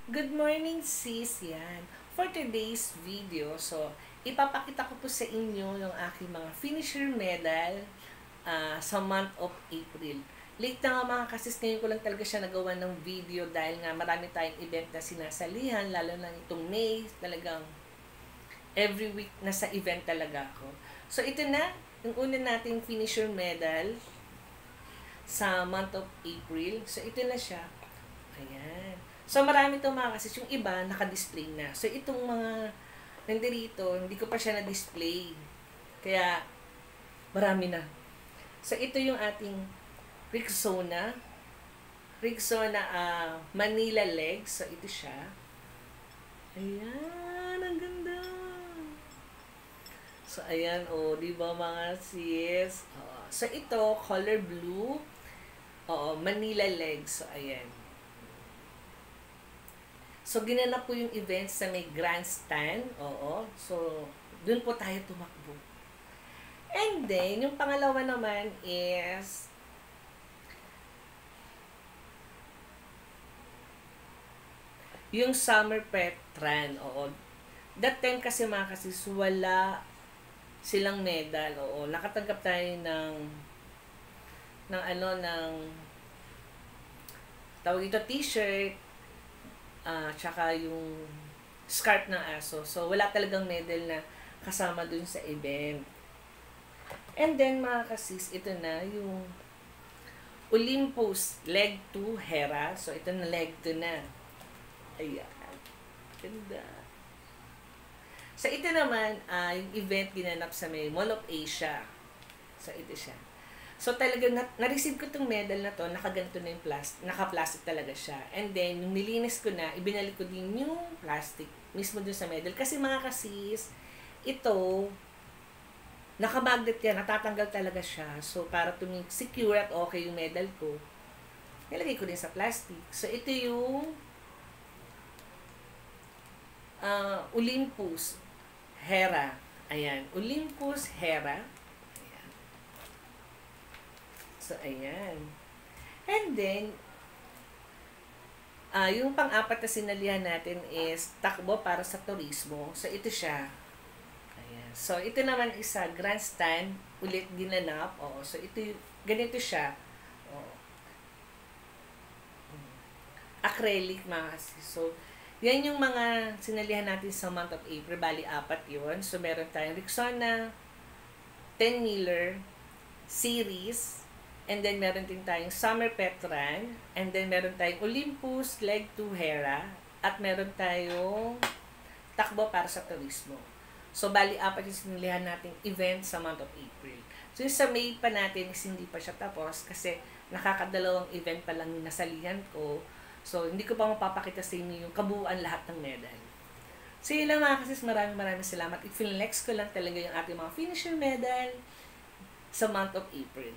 Good morning sis, yan. For today's video, ipapakita ko po sa inyo yung aking mga finisher medal sa month of April. Late na nga mga kasis, ngayon ko lang talaga siya nagawa ng video dahil nga marami tayong event na sinasalihan, lalo na itong May, talagang every week nasa event talaga ako. So ito na, yung una nating finisher medal sa month of April. So ito na siya. Ayan. So, marami itong mga kasis. Yung iba, naka-display na. So, itong mga nandirito, hindi ko pa siya na-display. Kaya, marami na. So, ito yung ating Rexona. Rexona Manila legs. So, ito siya. Ayan, ang ganda. So, ayan, di ba mga sis? So, ito, color blue. Manila legs. So, ayan. So, ginanap po yung events sa may grandstand. So, dun po tayo tumakbo. And then, yung pangalawa naman is yung summer petran. That time kasi mga kasis, wala silang medal. Nakatanggap tayo ng tawag ito t-shirt, tsaka yung scarf ng aso. So, wala talagang medal na kasama dun sa event. And then, mga kasis, ito na yung Olympus Leg 2 Hera. So, ito na leg 2 na. Ayan. Ganda. So, ito naman, yung event ginanap sa may Mall of Asia. So, ito siya. So, talagang na-receive ko itong medal na to, nakaganto na yung naka-plastic talaga siya. And then, nung nilinis ko na, ibinalik ko din yung plastic mismo dun sa medal. Kasi mga kasis, ito, nakamagnet yan, natatanggal talaga siya. So, para secure at okay yung medal ko, nilagay ko din sa plastic. So, ito yung Olympus Hera. Ayan, Olympus Hera. So, ayan. And then, yung pang-apat na sinalihan natin is takbo para sa turismo. So, ito siya. Ayan. So, ito naman isa, grandstand, ulit ginanap. So, ito, ganito siya. Acrylic, mga kasi. So, yan yung mga sinalihan natin sa month of April. Bali, 4 yun. So, meron tayong Rexona 10 Miller series. And then, meron din tayong Summer Petran. And then, meron tayong Olympus Leg 2 Hera. At meron tayong takbo para sa turismo. So, bali, 4 yung sinilihan nating event sa month of April. So, yung sa May pa natin is hindi pa siya tapos kasi nakakadalawang event pa lang yung nasalihan ko. So, hindi ko pa mapapakita sa inyo yung kabuuan lahat ng medal. So, yun lang mga kasis. Maraming salamat. I-flex ko lang talaga yung ating mga finisher medal sa month of April.